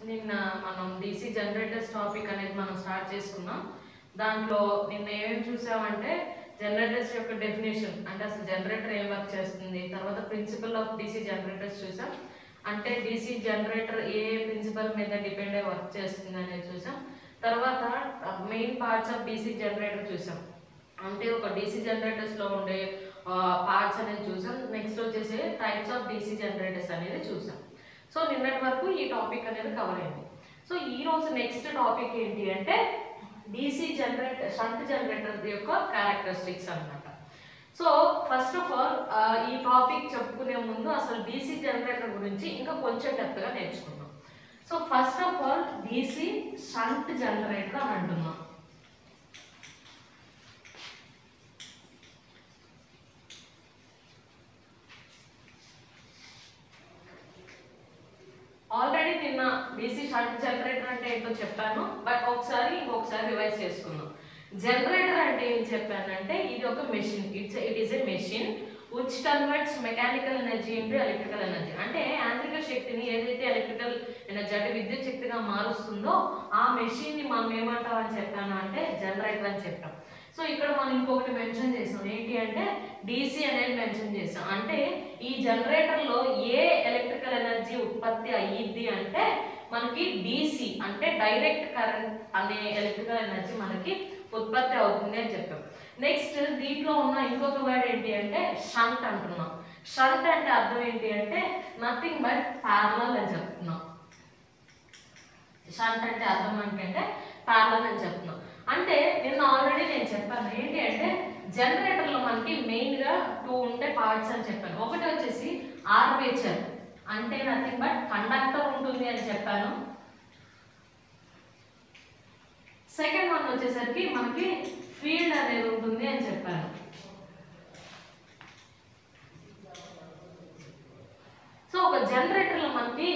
నిన్న మనం DC generators topic అనేది మనం స్టార్ట్ చేసుకున్నాం. దాంట్లో నిన్న ఏమేమి చూసామంటే జనరేటర్స్ యొక్క డెఫినేషన్, అంటే అసలు జనరేటర్ ఏం వర్క్ చేస్తుంది, తర్వాత ప్రిన్సిపల్ ఆఫ్ DC జనరేటర్స్ చూసాం. అంటే DC జనరేటర్ ఏ ప్రిన్సిపల్ మీద డిపెండ్ అయ్యి వర్క్ చేస్తుంది అనేది చూసాం. తర్వాత main parts of DC generator చూసాం, అంటే ఒక DC జనరేటర్స్లో ఉండే పార్ట్స్ అనేది చూసాం. నెక్స్ట్ వచ్చేసి టైప్స్ ఆఫ్ DC జనరేటర్స్ అనేది చూసాం. సో నిన్నటి వరకు ఈ టాపిక్ అనేది కవర్ అయింది. సో ఈ రోజు నెక్స్ట్ టాపిక్ ఏంటి అంటే DC జనరేటర్, షంట్ జనరేటర్ యొక్క క్యారెక్టరిస్టిక్స్ అన్నమాట. సో ఫస్ట్ ఆఫ్ ఆల్ ఈ టాపిక్ చెప్పుకునే ముందు అసలు DC జనరేటర్ గురించి ఇంకా కొంచెం డెప్త్గా నేర్చుకుందాం. So first of all DC shunt generator అని అంటున్నాం. ఆల్రెడీ నిన్న DC షంట్ జనరేటర్ అంటే ఏంటో చెప్పాను, బట్ ఇంకొకసారి రివైజ్ చేసుకుందాం. జనరేటర్ అంటే ఏం చెప్పానంటే ఇది ఒక machine, it is a machine which converts mechanical energy into electrical energy. అంటే యాంత్రిక శక్తిని ఏదైతే ఎలక్ట్రికల్ ఎనర్జీ అంటే విద్యుత్ శక్తిగా మారుస్తుందో ఆ మెషిన్ ని మనం ఏమంటాం అని చెప్పాను అంటే జనరేటర్ అని చెప్పాం. సో ఇక్కడ మనం ఇంకొకటి మెన్షన్ చేసాం, ఏంటి అంటే DC అనేది మెన్షన్ చేసాం. అంటే ఈ జనరేటర్ లో ఏ ఎలక్ట్రికల్ ఎనర్జీ ఉత్పత్తి అయ్యిద్ది అంటే మనకి DC అంటే డైరెక్ట్ కరెంట్ అనే ఎలక్ట్రికల్ ఎనర్జీ మనకి ఉత్పత్తి అవుతుంది అని చెప్పాం. నెక్స్ట్ దీంట్లో ఉన్న ఇంకొక వర్డ్ ఏంటి అంటే షంట్ అంటున్నాం. షంట్ అంటే అర్థం ఏంటి అంటే నథింగ్ బట్ ప్యారలల్ అని చెప్తున్నాం. షంట్ అంటే అర్థం ఏంటంటే ప్యారలల్ అని చెప్తున్నాం. అంటే నిన్న ఆల్రెడీ నేను చెప్పాను ఏంటి అంటే జనరేటర్లో మనకి మెయిన్గా 2 ఉండే పార్ట్స్ అని చెప్పాను. ఒకటి వచ్చేసి ఆర్మేచర్, అంటే నథింగ్ బట్ కండక్టర్ ఉంటుంది అని చెప్పాను. సెకండ్ వన్ వచ్చేసరికి మనకి ఫీల్డ్ అనేది ఉంటుంది అని చెప్పాను. సో ఒక జనరేటర్లో మనకి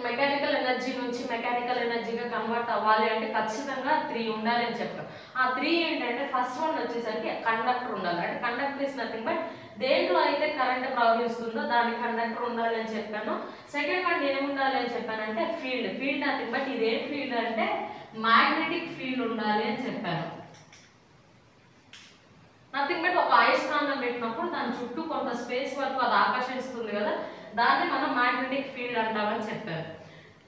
మెకానికల్ ఎనర్జీ నుంచి మెకానికల్ ఎనర్జీగా కన్వర్ట్ అవ్వాలి అంటే ఖచ్చితంగా 3 ఉండాలి అని చెప్పాం. ఆ 3 ఏంటంటే ఫస్ట్ వన్ వచ్చేసరికి కండక్టర్ ఉండాలి. అంటే కండక్టర్ ఇస్ నథింగ్ బట్ దేంట్లో అయితే కరెంట్ ప్రవహిస్తుందో దానికి కండక్టర్ ఉండాలి అని చెప్పాను. సెకండ్ వన్ ఏముండాలి అని చెప్పానంటే ఫీల్డ్ నథింగ్ బట్ ఇదేం ఫీల్డ్ అంటే మ్యాగ్నెటిక్ ఫీల్డ్ ఉండాలి అని చెప్పాను. నథింగ్ బట్ ఒక అయస్కాంతం పెట్టినప్పుడు దాని చుట్టూ కొంత స్పేస్ వరకు అది ఆకర్షిస్తుంది కదా, దాన్ని మనం మ్యాగ్నెటిక్ ఫీల్డ్ అంటామని చెప్పారు.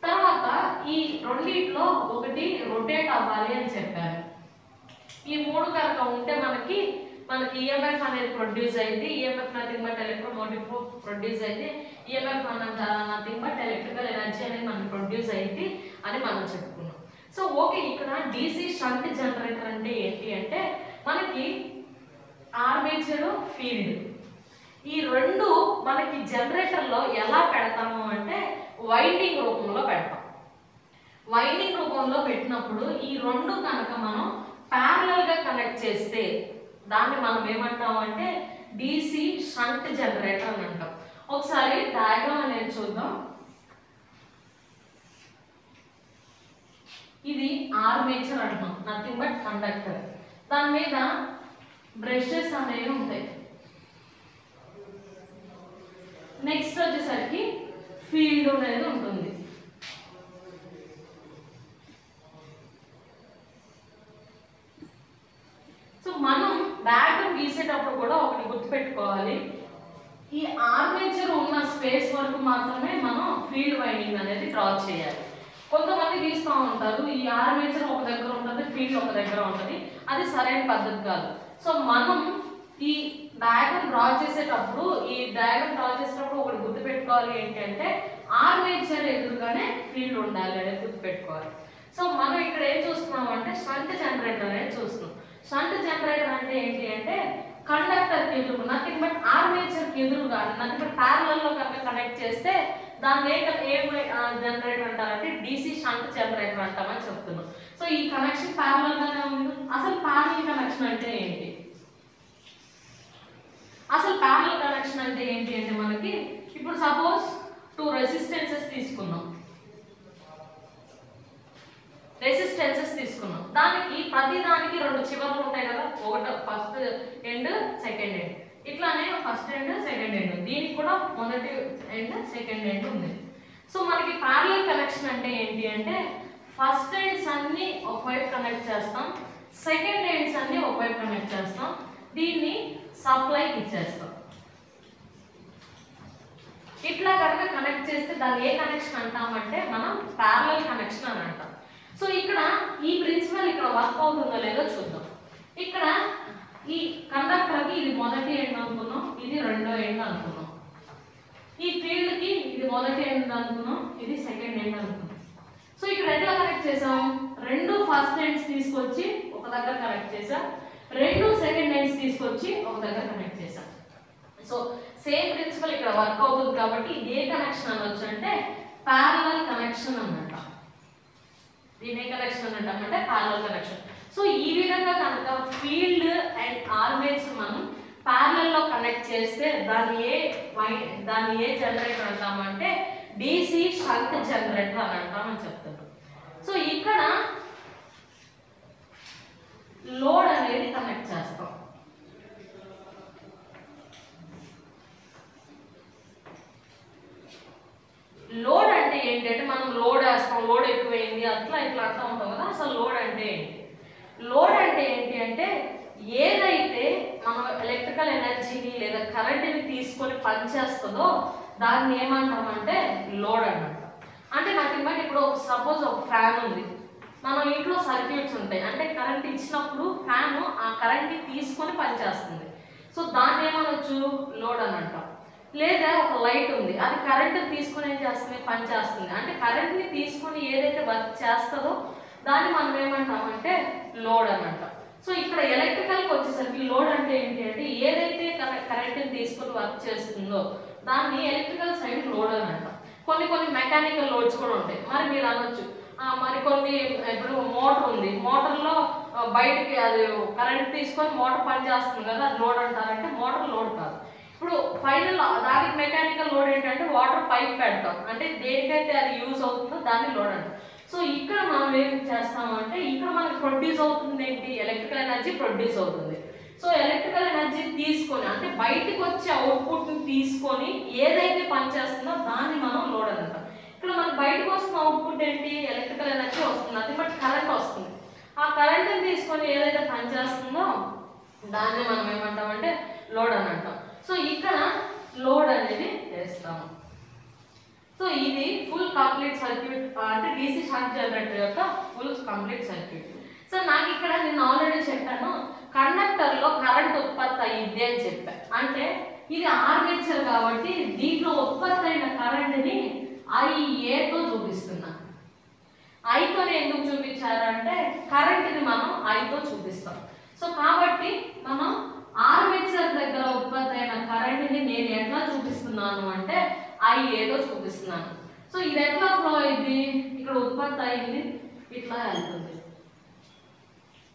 తర్వాత ఈ రెండిట్లో ఒకటి రొటేట్ అవ్వాలి అని చెప్పారు. ఈ 3 కనుక ఉంటే మనకి EMF అనేది ప్రొడ్యూస్ అయింది. EMF nothing but electromotive produce అయింది. EMF nothing but electrical energy అనేది మనకి ప్రొడ్యూస్ అయింది అని మనం చెప్పుకున్నాం. సో ఓకే, ఇక్కడ DC షంట్ జనరేటర్ అంటే ఏంటి అంటే మనకి ఆర్మేచర్, ఫీల్డ్ ఈ రెండు మనకి జనరేటర్లో ఎలా పెడతాము అంటే వైండింగ్ రూపంలో పెడతాం. వైండింగ్ రూపంలో పెట్టినప్పుడు ఈ రెండు కనుక మనం ప్యారలల్ గా కనెక్ట్ చేస్తే దాన్ని మనం ఏమంటాము అంటే DC షంట్ జనరేటర్ అని అంటాం. ఒకసారి డయాగ్రామ్ అనేది చూద్దాం. ఇది ఆర్మేచర్ అంటున్నాం, నథింగ్ బట్ కండక్టర్. దాని మీద బ్రషెస్ అనేవి ఉంటాయి. నెక్స్ట్ వచ్చేసరికి ఫీల్డ్ అనేది ఉంటుంది. సో మనం డయాగ్రామ్ గీసేటప్పుడు కూడా ఒకటి గుర్తుపెట్టుకోవాలి, ఈ ఆర్మేచర్ ఉన్న స్పేస్ వరకు మాత్రమే మనం ఫీల్డ్ వైండింగ్ అనేది డ్రా చేయాలి. కొంతమంది గీస్తూ ఉంటారు ఈ ఆర్మేచర్ ఒక దగ్గర ఉంటుంది, ఫీల్డ్ ఒక దగ్గర ఉంటుంది, అది సరైన పద్ధతి కాదు. సో మనం ఈ డయాగ్రామ్ డ్రా చేసేటప్పుడు ఒకటి గుర్తుపెట్టుకోవాలి ఏంటి అంటే ఆర్మేచర్ ఎదురుగానే ఫీల్డ్ ఉండాలి అనేది గుర్తుపెట్టుకోవాలి. సో మనం ఇక్కడ ఏం చూస్తున్నాం అంటే షంట్ జనరేటర్ అనేది చూస్తున్నాం. షంట్ జనరేటర్ అంటే ఏంటి అంటే కండక్టర్ కి ఎదురు నథింగ్ బట్ ఆర్మేచర్ కి ఎదురుగా నథింగ్ బట్ ప్యారలల్ లో కనుక కనెక్ట్ చేస్తే దాన్ని ఏ జనరేటర్ అంటారంటే DC షంట్ జనరేటర్ అంటామని చెప్తున్నాం. సో ఈ కనెక్షన్ ప్యారలల్ గానే ఉంది. అసలు ప్యారలల్ కనెక్షన్ అంటే ఏంటి? అసలు ప్యారలల్ కనెక్షన్ అంటే ఏంటి అంటే మనకి ఇప్పుడు సపోజ్ 2 రెసిస్టెన్సెస్ తీసుకున్నాం. దానికి ప్రతి దానికి 2 చివర్లు ఉంటాయి కదా, ఒకటి ఫస్ట్ ఎండ్ సెకండ్ ఎండ్, ఇట్లానే ఫస్ట్ ఎండ్ సెకండ్ ఎండ్, దీనికి కూడా మొదటి ఎండ్ సెకండ్ ఎండ్ ఉంది. సో మనకి ప్యారలల్ కనెక్షన్ కనెక్షన్ అంటే ఏంటి అంటే ఫస్ట్ ఎండ్స్ అన్ని ఒకవైపు కనెక్ట్ చేస్తాం, సెకండ్ ఎండ్స్ అన్ని ఒకవైపు కనెక్ట్ చేస్తాం, దీన్ని సప్లైకి ఇచ్చేస్తాం. ఇట్లా కనుక కనెక్ట్ చేస్తే దాన్ని ఏ కనెక్షన్ అంటామంటే మనం ప్యారలల్ కనెక్షన్ అని అంటాం. సో ఇక్కడ ఈ ప్రిన్సిపల్ ఇక్కడ వర్క్ అవుతుందో లేదో చూద్దాం. ఇక్కడ ఈ కండక్టర్కి ఇది మొదటి ఎండ్ అనుకున్నాం, ఇది రెండో ఎండ్ అనుకున్నాం. ఈ ఫీల్డ్కి ఇది మొదటి ఎండ్ అనుకున్నాం, ఇది సెకండ్ ఎండ్ అనుకున్నాం. సో ఇక్కడ ఎట్లా కనెక్ట్ చేసాం? రెండు ఫస్ట్ ఎండ్స్ తీసుకొచ్చి ఒక దగ్గర కనెక్ట్ చేసాం, రెండు సెకండ్ ఎండ్స్ తీసుకొచ్చి ఒక దగ్గర కనెక్ట్ చేసాం. సో సేమ్ ప్రిన్సిపల్ ఇక్కడ వర్క్ అవుతుంది కాబట్టి ఇది ఏ కనెక్షన్ అనొచ్చు అంటే ప్యారలల్ కనెక్షన్ అన్నమాట. దీని ఏ కనెక్షన్ అంటామంటే ప్యారలల్ కనెక్షన్. సో ఈ విధంగా కనుక ఫీల్డ్ అండ్ ఆర్మేచర్ మనం ప్యారలల్ లో కనెక్ట్ చేస్తే దాన్ని ఏ జనరేటర్ అంటామంటే DC షంట్ జనరేటర్ అని అంటామని చెప్తారు. సో ఇక్కడ లోడ్ అనేది కనెక్ట్ చేస్తాం. లోడ్ అంటే ఏంటంటే మనం లోడ్ వేస్తాం, లోడ్ ఎక్కువైంది అట్లా ఇట్లా అంటూ ఉంటాం కదా. అసలు లోడ్ అంటే ఏంటి? లోడ్ అంటే ఏంటి అంటే ఏదైతే మనం ఎలక్ట్రికల్ ఎనర్జీని లేదా కరెంట్ని తీసుకొని పనిచేస్తుందో దాన్ని ఏమంటామంటే లోడ్ అన్నమాట. అంటే నాకు ఇవ్వండి, ఇప్పుడు సపోజ్ ఒక ఫ్యాన్ ఉంది, మనం ఇంట్లో సర్క్యూట్స్ ఉంటాయి, అంటే కరెంట్ ఇచ్చినప్పుడు ఫ్యాన్ ఆ కరెంట్ని తీసుకొని పనిచేస్తుంది. సో దాన్ని ఏమనొచ్చు? లోడ్ అని అంటాం. లేదా ఒక లైట్ ఉంది, అది కరెంట్ తీసుకొని ఏం చేస్తుంది? పని చేస్తుంది. అంటే కరెంట్ని తీసుకొని ఏదైతే వర్క్ చేస్తుందో దాన్ని మనం ఏమంటామంటే లోడ్ అని అంటాం. సో ఇక్కడ ఎలక్ట్రికల్కి వచ్చేసరికి లోడ్ అంటే ఏంటి అంటే ఏదైతే కరెంట్ని తీసుకొని వర్క్ చేస్తుందో దాన్ని ఎలక్ట్రికల్ సైడ్ లోడ్ అని అంటాం. కొన్ని మెకానికల్ లోడ్స్ కూడా ఉంటాయి. మరి మీరు అనొచ్చు మరి కొన్ని, ఇప్పుడు మోటార్ ఉంది, మోటార్లో బయటికి అది కరెంట్ తీసుకొని మోటార్ పని చేస్తుంది కదా, అది లోడ్ అంటారంటే మోటార్ లోడ్ కాదు. ఇప్పుడు ఫైనల్ దానికి మెకానికల్ లోడ్ ఏంటంటే వాటర్ పైప్ పెడతాం, అంటే దేనికైతే అది యూజ్ అవుతుందో దాన్ని లోడ్ అంటాం. సో ఇక్కడ మనం ఏం చేస్తామంటే ఇక్కడ మనకి ప్రొడ్యూస్ అవుతుంది ఏంటి? ఎలక్ట్రికల్ ఎనర్జీ ప్రొడ్యూస్ అవుతుంది. సో ఎలక్ట్రికల్ ఎనర్జీ తీసుకొని అంటే బయటకు వచ్చే అవుట్పుట్ని తీసుకొని ఏదైతే పనిచేస్తుందో దాన్ని మనం లోడ్ అంటాం. ఇక్కడ మనకి బయటకు వస్తున్న అవుట్పుట్ ఏంటి? ఎలక్ట్రికల్ ఎనర్జీ వస్తుంది, అది బట్ కరెంట్ వస్తుంది. ఆ కరెంట్ని తీసుకొని ఏదైతే పనిచేస్తుందో దాన్ని మనం ఏమంటామంటే లోడ్ అని అంటాం. సో ఇక్కడ లోడ్ అనేది చేస్తాము. సో ఇది ఫుల్ కంప్లీట్ సర్క్యూట్, అంటే DC షంట్ జనరేటర్ యొక్క ఫుల్ కంప్లీట్ సర్క్యూట్. సో నాకు ఇక్కడ నేను ఆల్రెడీ చెప్పాను కండక్టర్లో కరెంట్ ఉత్పత్తి అయ్యింది అని చెప్పాను. అంటే ఇది ఆర్మేచర్ కాబట్టి దీంట్లో ఉత్పత్తి అయిన కరెంట్ని IAతో చూపిస్తున్నా. ఐతోనే ఎందుకు చూపించారంటే కరెంట్ని మనం ఐతో చూపిస్తాం. సో కాబట్టి మనం ఆర్మేచర్ దగ్గర ఉత్పత్తి అయిన కరెంట్ని నేను ఎట్లా చూపిస్తున్నాను అంటే IAతో చూపిస్తున్నాను. సో ఇది ఎట్లా ఫ్లో అయింది? ఇక్కడ ఉత్పత్తి అయింది, ఇట్లా వెళ్తుంది.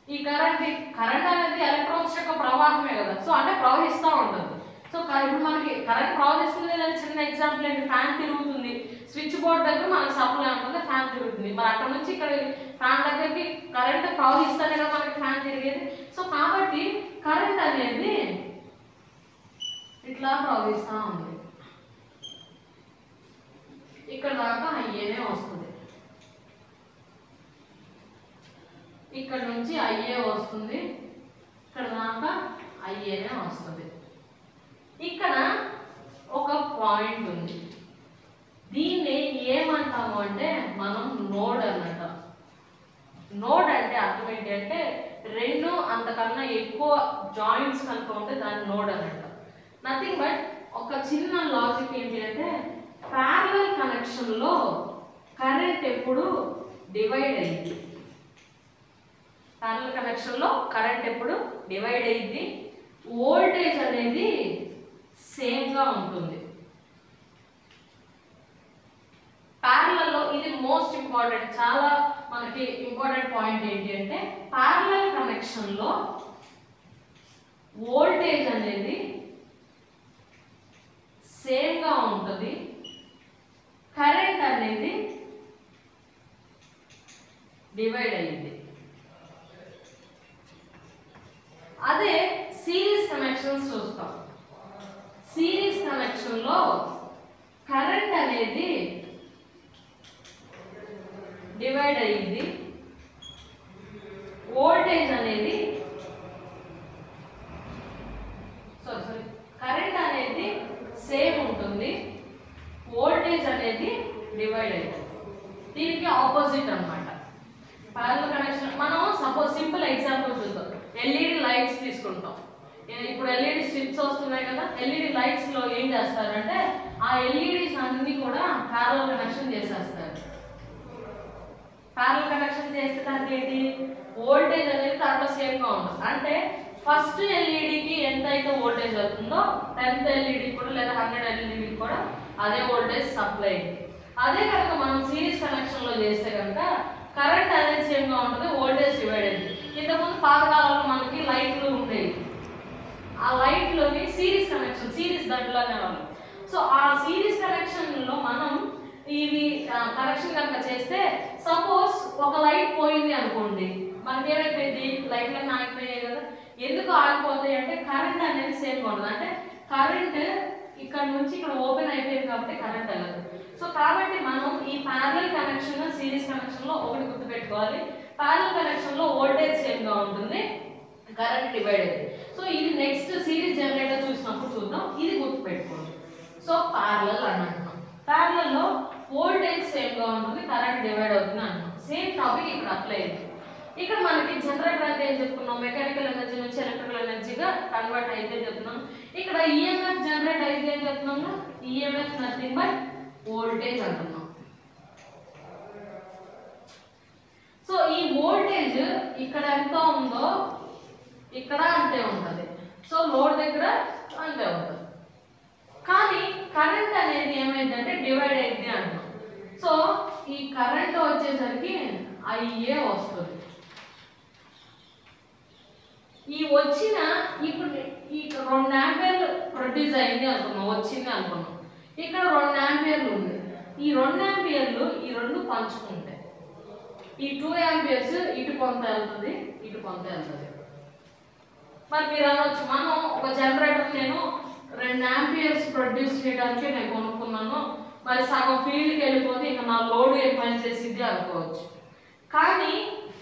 ఈ కరెంట్ అనేది ఎలక్ట్రాన్స్ యొక్క ప్రవాహమే కదా, సో అంటే ప్రవహిస్తూ ఉంటుంది. సో ఇప్పుడు మనకి కరెంట్ ప్రవహిస్తుంది లేదా చిన్న ఎగ్జాంపుల్ ఏంటి? ఫ్యాన్ తిరుగుతుంది, స్విచ్ బోర్డ్ దగ్గర మనకి సప్లై ఉంటుంది, ఫ్యాన్ తిరుగుతుంది. మరి అక్కడ నుంచి ఇక్కడ ఫ్యాన్ దగ్గరికి కరెంట్ ప్రవహిస్తేనే కదా మనకి ఫ్యాన్ తిరిగేది. సో కాబట్టి కరెంట్ అనేది ఇట్లా ప్రవహిస్తూ ఉంది. ఇక్కడ దాకా IAనే వస్తుంది, ఇక్కడ నుంచి IA వస్తుంది, ఇక్కడ దాకా IAనే వస్తుంది. ఇక్కడ ఒక పాయింట్ ఉంది, దీన్ని ఏమంటాము అంటే మనం నోడ్ అన్నట. నోడ్ అంటే అర్థం ఏంటి అంటే రెండు అంతకన్నా ఎక్కువ జాయింట్స్ కనుక ఉంటే దాన్ని నోడ్ అన్నట. నథింగ్ బట్ ఒక చిన్న లాజిక్ ఏంటి అంటే ప్యారలల్ కనెక్షన్లో కరెంట్ ఎప్పుడు డివైడ్ అయ్యింది. ప్యారలల్ కనెక్షన్లో కరెంట్ ఎప్పుడు డివైడ్ అయ్యింది, వోల్టేజ్ అనేది సేమ్గా ఉంటుంది. ప్యారలల్లో ఇది మోస్ట్ ఇంపార్టెంట్, చాలా మనకి ఇంపార్టెంట్ పాయింట్ ఏంటి అంటే ప్యారలల్ కనెక్షన్లో వోల్టేజ్ అనేది సేమ్గా ఉంటుంది, కరెంట్ అనేది డివైడ్ అయ్యింది. అదే సిరీస్ కనెక్షన్స్ చూస్తాం. సిరీస్ కనెక్షన్లో కరెంట్ అనేది డివైడ్ అయ్యింది, వోల్టేజ్ అనేది కరెంట్ అనేది సేమ్ ఉంటుంది, వోల్టేజ్ అనేది డివైడ్ అయ్యింది. దీనికి ఆపోజిట్ అన్నమాట ప్యారలల్ కనెక్షన్. మనం సపోజ్ సింపుల్ ఎగ్జాంపుల్ చూద్దాం. ఎల్ఈడి లైట్స్ తీసుకుంటాం. ఇప్పుడు ఎల్ఈడి స్ట్రిప్స్ వస్తున్నాయి కదా, ఎల్ఈడి లైట్స్ లో ఏం చేస్తారంటే ఆ ఎల్ఈడీస్ అన్ని కూడా ప్యారలల్ కనెక్షన్ చేసేస్తారు. ప్యారలల్ కనెక్షన్ చేస్తే దానికి ఏంటి, వోల్టేజ్ అనేది దాంట్లో సేమ్ గా ఉంటుంది. అంటే ఫస్ట్ ఎల్ఈడికి ఎంత అయితే వోల్టేజ్ అవుతుందో 10th ఎల్ఈడి కూడా లేదా 100 ఎల్ఈడి కూడా అదే వోల్టేజ్ సప్లై అయింది. అదే కనుక మనం సిరీస్ కనెక్షన్ లో చేస్తే కనుక కరెంట్ అనేది సేమ్ గా ఉంటుంది, వోల్టేజ్ డివైడ్ అయింది. ఇంతకుముందు పాతకాలంలో మనకి లైట్లు ఉండేవి, ఆ లైట్లోని సిరీస్ కనెక్షన్, సిరీస్ దాంట్లోనే వాళ్ళు. సో ఆ సిరీస్ కనెక్షన్ లో మనం ఇవి కనెక్షన్ కనుక చేస్తే సపోజ్ ఒక లైట్ పోయింది అనుకోండి, మనకి ఏమైపోయింది, లైట్లన్నీ ఆగిపోయాయి కదా. ఎందుకు ఆగిపోతాయి అంటే కరెంట్ అనేది సేమ్ ఉంటుంది. అంటే కరెంట్ ఇక్కడ నుంచి ఇక్కడ ఓపెన్ అయిపోయింది కాబట్టి కరెంట్ వెళ్ళదు. సో కాబట్టి మనం ఈ ప్యారలల్ కనెక్షన్ సిరీస్ కనెక్షన్ లో ఒకటి గుర్తుపెట్టుకోవాలి, ప్యారలల్ కనెక్షన్ లో వోల్టేజ్ సేమ్ గా ఉంటుంది, కరెంట్ డివైడ్ అయ్యింది. సో ఇది నెక్స్ట్ సిరీస్ జనరేటర్ చూసినప్పుడు చూద్దాం, ఇది గుర్తుపెట్టుకోండి. సో ప్యారలల్ అని అంటున్నాం, ప్యారలల్ లో వోల్టేజ్ సేమ్ గా ఉంటుంది, కరెంట్ డివైడ్ అవుతుంది అంటున్నాం. సేమ్ టాపిక్ ఇక్కడ అప్లై అయింది. ఇక్కడ మనకి జనరేటర్ అంటే ఏం చెప్పుకున్నాం, మెకానికల్ ఎనర్జీ నుంచి ఎలక్ట్రికల్ ఎనర్జీగా కన్వర్ట్ అయితే చెప్తున్నాం. ఇక్కడ ఈఎంఎఫ్ జనరేట్ అయితే ఏం చెప్తున్నాము, ఈఎంఎఫ్ నథింగ్ బట్ వోల్టేజ్ అంటున్నాం. సో ఈ వోల్టేజ్ ఇక్కడ ఎంత ఉందో ఇక్కడ అంతే ఉంటుంది, సో లోడ్ దగ్గర అంతే ఉంటుంది. కానీ కరెంట్ అనేది ఏమైందంటే డివైడ్ అయింది అంటున్నాం. సో ఈ కరెంట్ వచ్చేసరికి ఐఏ వస్తుంది. ఈ వచ్చిన ఇప్పుడు ఈ 2 ఆంపియర్లు ప్రొడ్యూస్ అయింది అనుకున్నాం, వచ్చింది అనుకున్నాం. ఇక్కడ 2 ఆంపియర్లు ఉంది, ఈ 2 ఆంపియర్లు ఈ రెండు పంచుకుంటాయి. ఈ 2 ఆంపియర్స్ ఇటు కొంత వెళ్తుంది, ఇటు కొంత వెళ్తుంది. మరి మీరు అనొచ్చు, మనం ఒక జనరేటర్ నేను 2 ఆంపియర్స్ ప్రొడ్యూస్ చేయడానికి నేను కొనుక్కున్నాను, మరి సగం ఫీల్డ్కి వెళ్ళిపోతే ఇంకా నా లోడ్ ఏం పని చేసిద్ది అనుకోవచ్చు. కానీ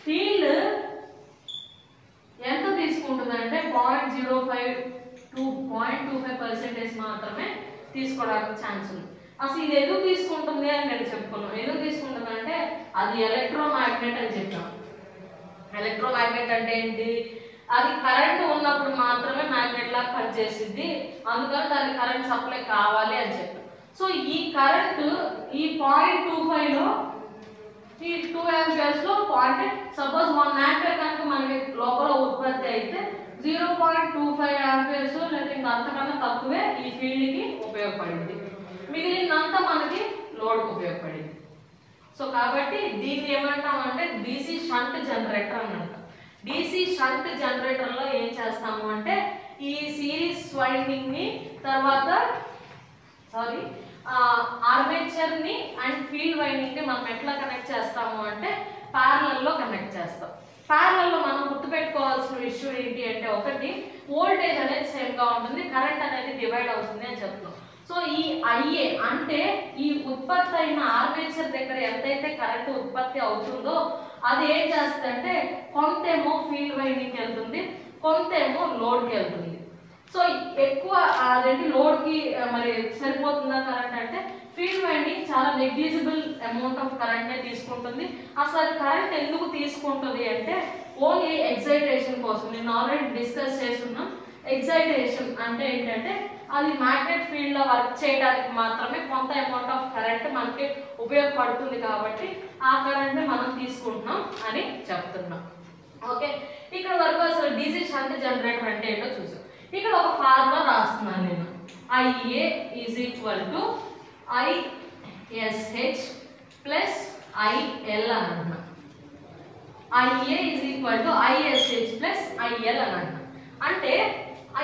ఫీల్డ్ ఎంత తీసుకుంటుంది అంటే 0.05 to 0.25% మాత్రమే తీసుకోవడానికి ఛాన్స్ ఉంది. అసలు ఇది ఎందుకు తీసుకుంటుంది అని నేను చెప్పుకున్నాను. ఎందుకు తీసుకుంటుంది అంటే అది ఎలక్ట్రోమాగ్నెట్ అని చెప్పాం. ఎలక్ట్రోమాగ్నెట్ అంటే ఏంటి, అది కరెంట్ ఉన్నప్పుడు మాత్రమే మ్యాగ్నెట్ లాగా పనిచేసిద్ది, అందుకని దానికి కరెంట్ సప్లై కావాలి అని చెప్పాం. సో ఈ కరెంట్ ఈ 0.25లో ఈ 2 ఆంపియర్స్ లో అంటే సపోజ్ 1 ఆంపియర్ కనుక మనకి లోపల ఉత్పత్తి అయితే 0.25 ఆంపియర్స్ లేదా ఇంకా అంతకన్నా తక్కువే ఈ ఫీల్డ్ కి ఉపయోగపడింది, మిగిలినంతా మనకి లోడ్ కు ఉపయోగపడింది. సో కాబట్టి దీన్ని ఏమంటామంటే డీసీ షంట్ జనరేటర్ అని అంటాం. డీసీ షంట్ జనరేటర్ లో ఏం చేస్తాము అంటే ఈ సిరీస్ వైండింగ్ ని తర్వాత ఆర్మేచర్ ని అండ్ ఫీల్డ్ వైండింగ్ ని మనం ఎట్లా కనెక్ట్ చేస్తాము అంటే ప్యారలల్ లో కనెక్ట్ చేస్తాం. ప్యారలల్ లో మనం గుర్తుపెట్టుకోవాల్సిన విషయం ఏంటి అంటే ఒకటి వోల్టేజ్ అనేది సేమ్ గా ఉంటుంది, కరెంట్ అనేది డివైడ్ అవుతుంది అని చెప్తున్నాం. సో ఈ ఐఏ అంటే ఈ ఉత్పత్తి అయిన ఆర్మేచర్ దగ్గర ఎంతైతే కరెంట్ ఉత్పత్తి అవుతుందో అది ఏం చేస్తుందంటే కొంతేమో ఫీల్డ్ వైండింగ్ కి వెళ్తుంది, కొంతేమో లోడ్ కి వెళ్తుంది. సో ఎక్కువ అదేంటి లోడ్ కి మరి సరిపోతుందా కరెంట్ అంటే ఫీల్డ్ వైండింగ్ చాలా నెగ్లిజిబుల్ అమౌంట్ ఆఫ్ కరెంట్ నే తీసుకుంటుంది. అసలు కరెంట్ ఎందుకు తీసుకుంటుంది అంటే ఓన్లీ ఎక్సైటేషన్ కోసం. నేను ఆల్రెడీ డిస్కస్ చేస్తున్నాం. ఎక్సైటేషన్ అంటే ఏంటంటే అది మ్యాగ్నెట్ ఫీల్డ్ లో వర్క్ చేయడానికి మాత్రమే కొంత అమౌంట్ ఆఫ్ కరెంట్ మనకి ఉపయోగపడుతుంది, కాబట్టి ఆ కరెంట్ ని మనం తీసుకుంటున్నాం అని చెప్తున్నాం. ఓకే, ఇక్కడ వరకు అసలు డీసీ షంట్ జనరేటర్ అంటే ఏంటో చూసాం. ఇక్కడ ఒక ఫార్ములా రాస్తున్నాను నేను, IA is equal to ISH plus IL అని అంటున్నా. IA is equal to ISH plus IL అని అంటున్నా. అంటే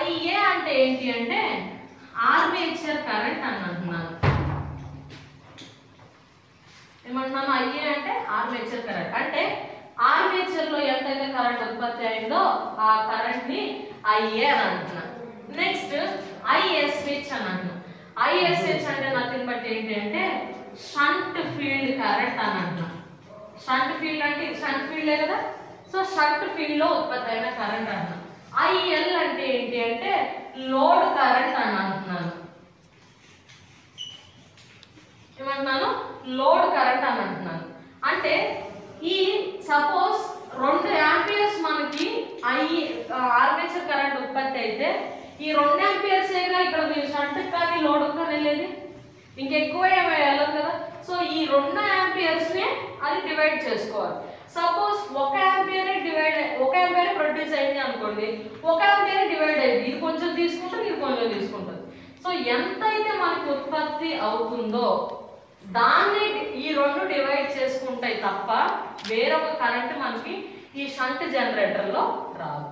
IA అంటే ఏంటి అంటే ఆర్మేచర్ కరెంట్ అని అంటున్నాను. ఏమంటున్నాను, IA అంటే ఆర్మేచర్ కరెంట్. అంటే ఆర్మేచర్ లో ఎంతైతే కరెంట్ ఉత్పత్తి అయిందో ఆ కరెంట్ ని IA అని అంటున్నాను. నెక్స్ట్ ISH అని అంటున్నాను. ISH అంటే నథింగ్ బట్ ఏంటి అంటే షంట్ ఫీల్డ్ కరెంట్ అని అంటున్నాను. షంట్ ఫీల్డ్ అంటే షంట్ ఫీల్డే కదా. సో షంట్ ఫీల్డ్ లో ఉత్పత్తి అయిన కరెంట్ అంటున్నాను. ఐఎల్ అంటే ఏంటి అంటే లోడ్ కరెంట్ అని అంటున్నాను. ఏమంటున్నాను? లోడ్ కరెంట్ అని అంటున్నాను. అంటే ఈ సపోజ్ 2 ఆంపియర్స్ మనకి ఆర్మేచర్ కరెంట్ ఉత్పత్తి అయితే ఈ 2 ఆంపియర్సేగా ఇక్కడ మీరు షంట్ కానీ లోడ్ కానీ వెళ్ళేది, ఇంకెక్కువ ఏమీ వెళ్ళదు కదా. సో ఈ 2 ఆంపియర్స్ ని అది డివైడ్ చేసుకోవాలి. సపోజ్ 1 ఆంపియర్ ప్రొడ్యూస్ అయింది అనుకోండి, 1 ఆంపియర్ డివైడ్ అయింది, ఇది కొంచెం తీసుకుంటుంది, ఇది కొంచెం తీసుకుంటుంది. సో ఎంతైతే మనకి ఉత్పత్తి అవుతుందో దాన్ని ఈ 2 డివైడ్ చేసుకుంటాయి తప్ప వేరొక కరెంట్ మనకి ఈ షంట్ జనరేటర్ లో రాదు.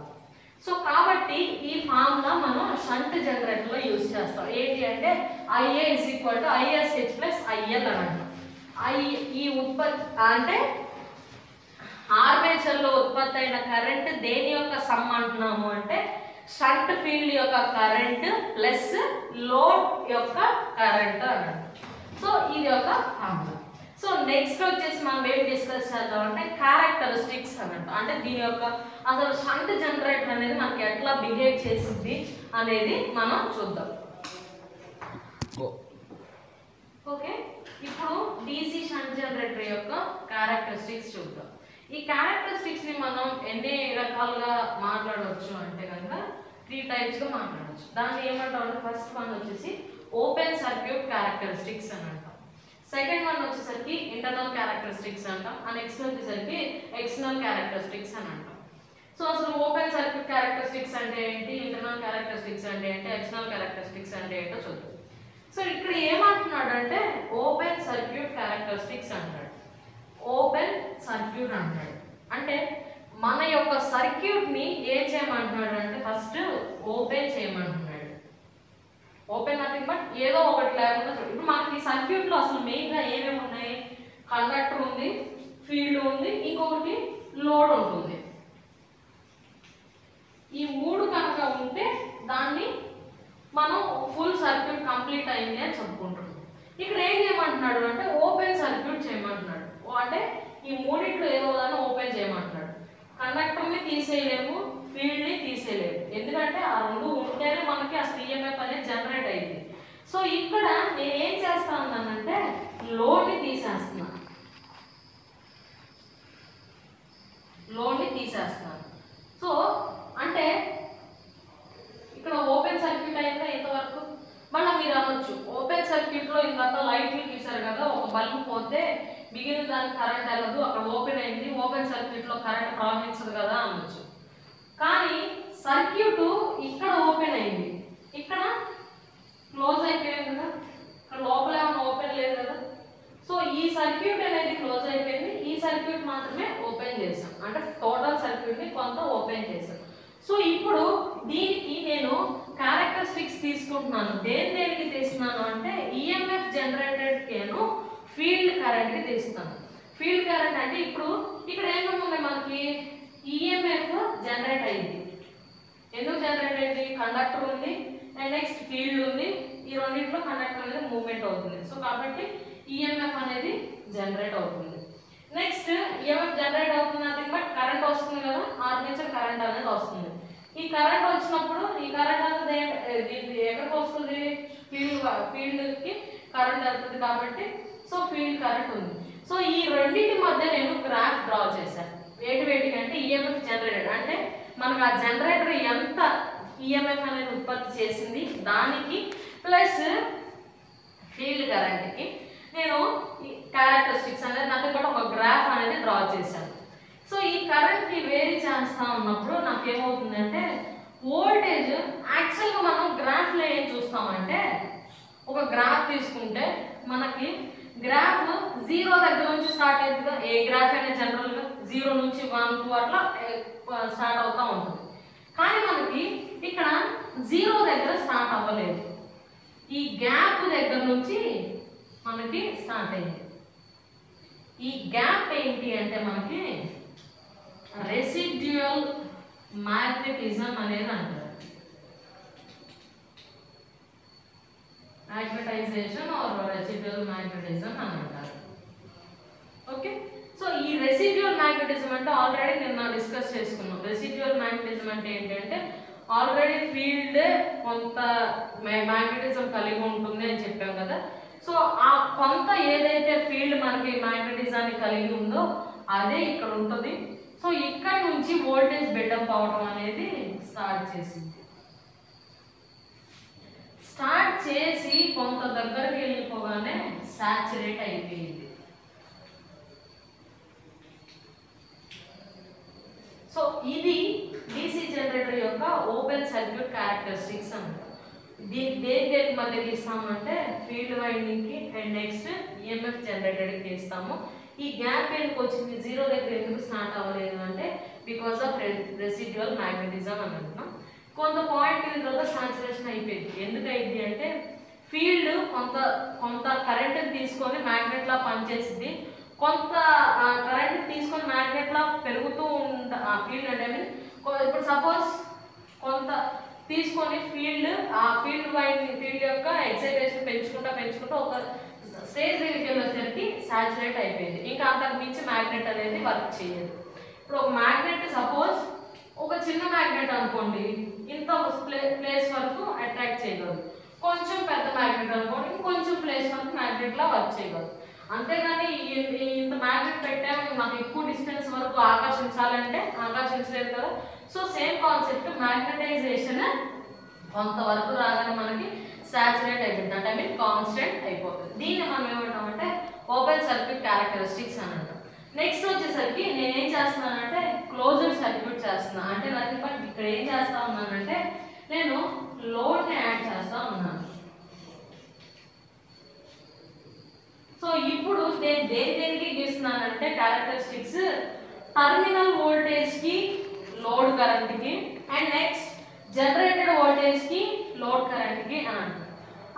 సో కాబట్టి ఈ ఫార్ములా మనం షంట్ జనరేటర్ లో యూజ్ చేస్తాం. ఏంటి అంటే IA = ISH + IL అని అంటాం. ఈ ఉత్పత్తి అంటే ఆర్మేచర్ లో ఉత్పత్తి అయిన కరెంట్ దేని యొక్క సమ్ అంటున్నాము అంటే షంట్ ఫీల్డ్ యొక్క కరెంట్ ప్లస్ లోడ్ యొక్క కరెంట్ అని అంటాం. సో ఇది ఒక ఫార్ములా. సో నెక్స్ట్ వచ్చేసి మనం ఏం డిస్కస్ చేద్దాం అంటే క్యారెక్టరిస్టిక్స్ అని అంటాం. అంటే దీని యొక్క అసలు షంట్ జనరేటర్ అనేది మనకి ఎట్లా బిహేవ్ చేసింది అనేది మనం చూద్దాం. ఓకే, ఇప్పుడు DC షంట్ జనరేటర్ యొక్క క్యారెక్టరిస్టిక్స్ చూద్దాం. ఈ క్యారెక్టరిస్టిక్స్ ని మనం ఎన్ని రకాలుగా మాట్లాడవచ్చు అంటే కనుక 3 టైప్స్ గా మాట్లాడవచ్చు. దాన్ని ఏమంటాం అంటే ఫస్ట్ వన్ వచ్చేసి ఓపెన్ సర్క్యూట్ క్యారెక్టరిస్టిక్స్ అని అంటాం. సెకండ్ వన్ వచ్చేసరికి ఇంటర్నల్ క్యారెక్టరిస్టిక్స్ అంటాం. నెక్స్ట్ వచ్చేసరికి ఎక్స్టర్నల్ క్యారెక్టరిస్టిక్స్ అని అంటాం. సో అసలు ఓపెన్ సర్క్యూట్ క్యారెక్టరిస్టిక్స్ అంటే ఏంటి, ఇంటర్నల్ క్యారెక్టరిస్టిక్స్ అంటే ఏంటి, ఎక్స్టర్నల్ క్యారెక్టరిస్టిక్స్ అంటే ఏంటో చూద్దాం. సో ఇక్కడ ఏమంటున్నాడు అంటే ఓపెన్ సర్క్యూట్ క్యారెక్టరిస్టిక్స్ అంటాడు. ఓపెన్ సర్క్యూట్ అంటాడు అంటే మన యొక్క సర్క్యూట్ ని ఏం చేయమంటున్నాడు అంటే ఫస్ట్ ఓపెన్ చేయమంటున్నాడు. ఓపెన్ నథింగ్ బట్ ఏదో ఒకటి లేకుండా చూడు. ఇప్పుడు మనకి సర్క్యూట్ లో అసలు మెయిన్ గా ఏమేమి ఉన్నాయి, కండక్టర్ ఉంది, ఫీల్డ్ ఉంది, ఇంకొకటి లోడ్ ఉంటుంది. ఈ 3 కనుక ఉంటే దాన్ని మనం ఫుల్ సర్క్యూట్ కంప్లీట్ అయింది అని చెప్పుకుంటున్నాం. ఇక్కడ ఏం చేయమంటున్నాడు అంటే ఓపెన్ సర్క్యూట్ చేయమంటున్నాడు. అంటే ఈ మూడిట్లో ఏదో దాన్ని ఓపెన్ చేయమంటున్నాడు. కండక్టర్ ని తీసేయలేము, ఫీల్డ్ ని తీసేయలేము, ఎందుకంటే ఆ 2 ఉంటేనే మనకి అసలు ఈఎంఎఫ్ అనేది జనరేట్ అయింది. సో ఇక్కడ నేను ఏం చేస్తా ఉన్నానంటే లోడ్ ని తీసేస్తున్నాను. సో అంటే ఇక్కడ ఓపెన్ సర్క్యూట్ అయిందా ఇంతవరకు. మళ్ళీ మీరు అనొచ్చు ఓపెన్ సర్క్యూట్ లో ఇంత లైట్లు తీసారు కదా, ఒక బల్బు పోతే మిగిలిన దానికి కరెంట్ వెళ్ళదు, అక్కడ ఓపెన్ అయింది, ఓపెన్ సర్క్యూట్ లో కరెంట్ ప్రవహించదు కదా అనొచ్చు. కానీ సర్క్యూట్ ఇక్కడ ఓపెన్ అయింది, ఇక్కడ క్లోజ్ అయిపోయింది కదా, ఇక్కడ లోపల ఏమైనా ఓపెన్ లేదు కదా. సో ఈ సర్క్యూట్ అనేది క్లోజ్ అయిపోయింది, ఈ సర్క్యూట్ మాత్రమే ఓపెన్ చేసాం, అంటే టోటల్ సర్క్యూట్ ని కొంత ఓపెన్ చేసాం. సో ఇప్పుడు దీనికి నేను క్యారెక్టరిస్టిక్స్ తీసుకుంటున్నాను. దేనికి తీస్తున్నాను అంటే ఈఎంఎఫ్ జనరేటెడ్ కేను ఫీల్డ్ కరెంట్ కి తీస్తున్నాను. ఫీల్డ్ కరెంట్ అంటే ఇప్పుడు ఇక్కడ ఏమేమి మనకి ఈఎంఎఫ్ జనరేట్ అయింది. ఎందుకు జనరేట్ అయింది? కండక్టర్ ఉంది అండ్ నెక్స్ట్ ఫీల్డ్ ఉంది, ఈ రెండింటిలో కండక్టర్ అనేది మూవ్మెంట్ అవుతుంది. సో కాబట్టి ఈఎంఎఫ్ అనేది జనరేట్ అవుతుంది. నెక్స్ట్ ఈఎంఎఫ్ జనరేట్ అవుతుంది అది బట్ కరెంట్ వస్తుంది కదా, ఆర్మేచర్ కరెంట్ అనేది వస్తుంది. ఈ కరెంట్ వచ్చినప్పుడు ఈ కరెంట్ అనేది ఎక్కడికి వస్తుంది? ఫీల్డ్ కి కరెంట్ వెళ్తుంది కాబట్టి సో ఫీల్డ్ కరెంట్ ఉంది. సో ఈ రెండింటి మధ్య నేను గ్రాఫ్ డ్రా చేశాను. వేటికి అంటే ఈఎంఎఫ్ జనరేటెడ్ అంటే మనకు ఆ జనరేటర్ ఎంత ఈఎంఎఫ్ అనేది ఉత్పత్తి చేసింది దానికి ప్లస్ ఫీల్డ్ కరెంట్ కి నేను క్యారెక్టరిస్టిక్స్ అనేది నాకు కూడా ఒక గ్రాఫ్ అనేది డ్రా చేశాను. సో ఈ కరెంట్ ని వేరీ చేస్తా ఉన్నప్పుడు నాకు ఏమవుతుందంటే వోల్టేజ్ యాక్చువల్గా మనం గ్రాఫ్ లో ఏం చూస్తామంటే ఒక గ్రాఫ్ తీసుకుంటే మనకి గ్రాఫ్ 0 దగ్గర నుంచి స్టార్ట్ అవుతుందా, ఏ గ్రాఫ్ అయినా జనరల్ గా 0 నుంచి 1 2 అట్లా స్టార్ట్ అవుతా ఉంటుంది. కానీ మనకి ఇక్కడ 0 దగ్గర స్టార్ట్ అవ్వలేదు, ఈ గ్యాప్ దగ్గర నుంచి మనకి స్టార్ట్ అయింది. ఈ గ్యాప్ ఏంటి అంటే మనకి రెసిడ్యుయల్ మ్యాగ్నెటిజం అనేది అంటారు. మ్యాగ్నెటైజేషన్ ఆర్ రెసిడ్యుయల్ మ్యాగ్నెటిజం అని అంటారు. ఓకే, సో ఈ ఈ రెసిడ్యువల్ మ్యాగ్నెటిజం అంటే ఆల్రెడీ నిన్న డిస్కస్ చేసుకున్నాం. రెసిడ్యువల్ మ్యాగ్నెటిజం అంటే ఏంటంటే ఆల్రెడీ ఫీల్డ్ కొంత మ్యాగ్నెటిజం కలిగి ఉంటుంది అని చెప్పాం కదా. సో ఆ కొంత ఏదైతే ఫీల్డ్ మనకి మ్యాగ్నెటిజాన్ని కలిగి ఉందో అదే ఇక్కడ ఉంటుంది. సో ఇక్కడ నుంచి వోల్టేజ్ బిల్డప్ అవడం అనేది స్టార్ట్ చేసింది. స్టార్ట్ చేసి కొంత దగ్గరికి వెళ్ళిపోగానే సాచురేట్ అయిపోయింది. సో ఇది DC జనరేటర్ యొక్క ఓపెన్ సర్క్యూట్ క్యారెక్టరిస్టిక్స్ అంట. దేనికి మధ్య గీస్తామంటే ఫీల్డ్ వైండింగ్ కి అండ్ నెక్స్ట్ EMF జనరేటర్ కి గీస్తాము. ఈ గ్యాప్ ఎందుకు వచ్చింది, 0 దగ్గర ఎందుకు స్టార్ట్ అవ్వలేదు అంటే బికాస్ ఆఫ్ రెసిడ్యువల్ మ్యాగ్నెటిజం అని అంటున్నాం. కొంత పాయింట్ తర్వాత సాచురేషన్ అయిపోయింది. ఎందుకు అయింది అంటే ఫీల్డ్ కొంత కరెంట్ తీసుకొని మ్యాగ్నెట్ లా పనిచేసింది, కొంత కరెంట్ తీసుకొని మ్యాగ్నెట్ లా పెరుగుతూ ఫీల్డ్ అంటే ఇప్పుడు సపోజ్ కొంత తీసుకొని ఫీల్డ్ యొక్క ఎక్సైటేషన్ పెంచుకుంటూ ఒక స్టేజ్ దగ్గరికి వెళ్ళేసరికి సాచురేట్ అయిపోయింది. ఇంకా అంతకు మించి మ్యాగ్నెట్ అనేది వర్క్ చేయదు. ఇప్పుడు ఒక మ్యాగ్నెట్ సపోజ్ ఒక చిన్న మ్యాగ్నెట్ అనుకోండి, ఇంత ప్లేస్ వరకు అట్రాక్ట్ చేయగలదు. కొంచెం పెద్ద మ్యాగ్నెట్ అనుకోండి, ఇంకొంచెం ప్లేస్ వరకు మ్యాగ్నెట్ లా వర్క్ చేయగలదు. అంతేగాని ఇంత మ్యాగ్నెట్ పెట్టాము నాకు ఎక్కువ డిస్టెన్స్ వరకు ఆకర్షించాలంటే ఆకర్షించలేదు కదా. సో సేమ్ కాన్సెప్ట్ మ్యాగ్నెటైజేషన్ కొంతవరకు రాగానే మనకి సాచురేట్ అయిపోతుంది, అంటే కాన్స్టెంట్ అయిపోతుంది. దీన్ని మనం ఏమంటామంటే ఓపెన్ సర్క్యూట్ క్యారెక్టరిస్టిక్స్ అని అంటాం. నెక్స్ట్ వచ్చేసరికి నేనేం చేస్తున్నానంటే క్లోజ్డ్ సర్క్యూట్ చేస్తున్నాను. అంటే నథింగ్ బట్ ఇక్కడ ఏం చేస్తా ఉన్నానంటే నేను లోడ్ని యాడ్ చేస్తా ఉన్నాను. సో ఇప్పుడు నేను దేనికి గీస్తున్నానంటే క్యారెక్టరిస్టిక్స్ టర్మినల్ వోల్టేజ్ కి లోడ్ కరెంట్ కి అండ్ నెక్స్ట్ జనరేటెడ్ వోల్టేజ్ కి లోడ్ కరెంట్ కి అని అంటారు.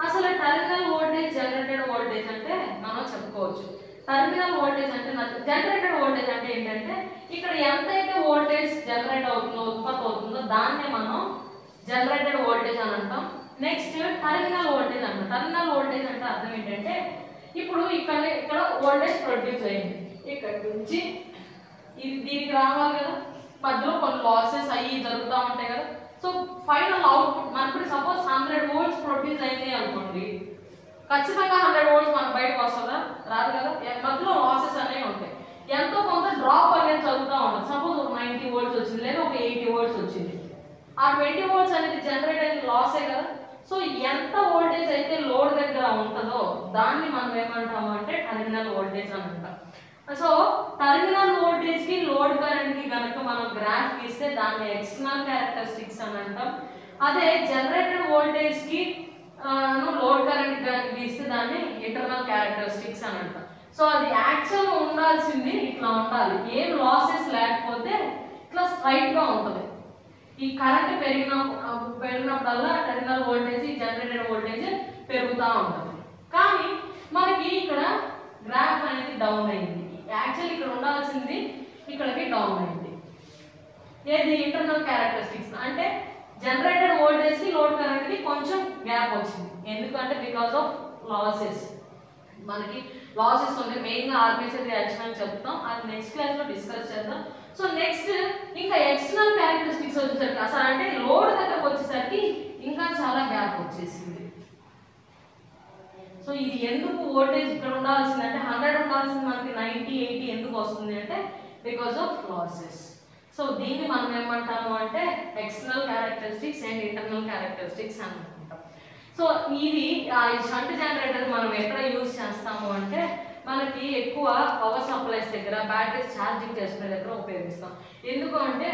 అసలు టర్మినల్ వోల్టేజ్ జనరేటెడ్ వోల్టేజ్ అంటే మనం చెప్పుకోవచ్చు. టర్మినల్ వోల్టేజ్ అంటే జనరేటెడ్ వోల్టేజ్ అంటే ఏంటంటే ఇక్కడ ఎంతైతే వోల్టేజ్ జనరేట్ అవుతుందో ఉత్పత్తి అవుతుందో దాన్నే మనం జనరేటెడ్ వోల్టేజ్ అని అంటాం. నెక్స్ట్ టర్మినల్ వోల్టేజ్ అంటాం. టర్మినల్ వోల్టేజ్ అంటే అర్థం ఏంటంటే ఇప్పుడు ఇక్కడ వోల్టేజ్ ప్రొడ్యూస్ అయింది, ఇక్కడ నుంచి దీనికి రావాలి కదా, మధ్యలో కొన్ని లాసెస్ అయ్యి జరుగుతూ ఉంటాయి కదా. సో ఫైనల్ అవుట్పుట్ మనకు సపోజ్ 100 volts ప్రొడ్యూస్ అయింది అనుకోండి, ఖచ్చితంగా 100 volts మనకు బయటకు వస్తుందా, రాదు కదా. మధ్యలో లాసెస్ అనేవి ఉంటాయి, ఎంతో కొంత డ్రాప్ అనేది జరుగుతూ ఉంటుంది. సపోజ్ ఒక 90 volts వచ్చింది లేదా ఒక 80 volts వచ్చింది, ఆ 20 volts అనేది జనరేట్ అయిన లాసే కదా. సో ఎంత వోల్టేజ్ అయితే లోడ్ దగ్గర ఉంటుందో దాన్ని మనం ఏమంటాము అంటే టర్మినల్ వోల్టేజ్ అని అంటాం. సో టర్మినల్ వోల్టేజ్ కి లోడ్ కరెంట్ కి కనుక మనం గ్రాఫ్ గీస్తే దాన్ని ఎక్స్టర్నల్ క్యారెక్టరిస్టిక్స్ అని అంటాం. అదే జనరేటెడ్ వోల్టేజ్ కి లోడ్ కరెంట్ కనుక గీస్తే దాన్ని ఇంటర్నల్ క్యారెక్టరిస్టిక్స్ అని అంటాం. సో అది యాక్చువల్ ఉండాల్సింది ఇట్లా ఉండాలి, ఏం లాసెస్ లేకపోతే ఇట్లా స్ట్రైట్ గా ఉంటుంది. ఈ కరెంట్ పెరిగినప్పుడల్లా టర్మినల్ వోల్టేజ్ జనరేటెడ్ వోల్టేజ్ పెరుగుతూ ఉంటుంది. కానీ మనకి ఇక్కడ గ్రాఫ్ అనేది డౌన్ అయింది. యాక్చువల్ ఇక్కడ ఉండాల్సింది ఇక్కడికి డౌన్ అయింది. ఏది ఇంటర్నల్ క్యారెక్టరిస్టిక్స్ అంటే జనరేటెడ్ వోల్టేజ్ కి లోడ్ కరెంట్ కి కొంచెం గ్యాప్ వచ్చింది. ఎందుకంటే బికాస్ ఆఫ్ లాసెస్. మనకి లాసెస్ ఉంటాయి, మెయిన్ గా ఆర్మేచర్ రియాక్షన్ అని చెప్తాం, అది నెక్స్ట్ క్లాస్ లో డిస్కస్ చేద్దాం. సో నెక్స్ట్ ఇంకా ఎక్స్టర్నల్ క్యారెక్టరిస్టిక్స్ వచ్చేసరికి అసలు అంటే లోడ్ దగ్గరకు వచ్చేసరికి ఇంకా చాలా గ్యాప్ వచ్చేసింది. సో ఇది ఎందుకు వోల్టేజ్ ఇక్కడ ఉండాల్సింది అంటే 100 ఉండాల్సింది మనకి 90, 80 ఎందుకు వస్తుంది అంటే బికాస్ ఆఫ్ లాసెస్. సో దీన్ని మనం ఏమంటాము అంటే external characteristics and internal characteristics అని అనుకుంటాం. సో ఇది షంట్ జనరేటర్ మనం ఎక్కడ యూజ్ చేస్తాము అంటే మనకి ఎక్కువ పవర్ సప్లైస్ దగ్గర, బ్యాటరీస్ ఛార్జింగ్ చేసుకునే దగ్గర ఉపయోగిస్తాం. ఎందుకు అంటే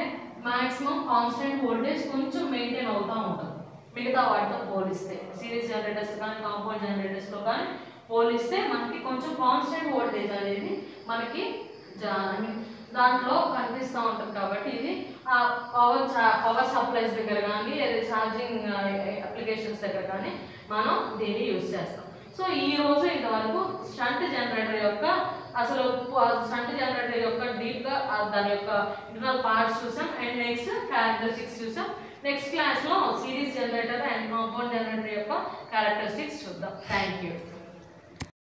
మాక్సిమం కాన్స్టెంట్ వోల్టేజ్ కొంచెం మెయింటైన్ అవుతూ ఉంటుంది మిగతా వాటితో పోలిస్తే. సిరీస్ జనరేటర్స్ కానీ కాంపౌండ్ జనరేటర్స్లో కానీ పోలిస్తే మనకి కొంచెం కాన్స్టెంట్ వోల్టేజ్ అనేది మనకి దాంట్లో కనిపిస్తూ ఉంటుంది. కాబట్టి ఇది పవర్ సప్లైస్ దగ్గర కానీ లేదా ఛార్జింగ్ అప్లికేషన్స్ దగ్గర కానీ మనం దీన్ని యూజ్ చేస్తాం. సో ఈ రోజు ఇంతవరకు షంట్ జనరేటర్ యొక్క అసలు షంట్ జనరేటర్ యొక్క డీప్ గా దాని యొక్క ఇంటర్నల్ పార్ట్స్ చూసాం అండ్ నెక్స్ట్ క్యారెక్టరిస్టిక్స్ చూసాం. నెక్స్ట్ క్లాస్ లో series generator and compound generator యొక్క క్యారెక్టరిస్టిక్స్ చూద్దాం. Thank you.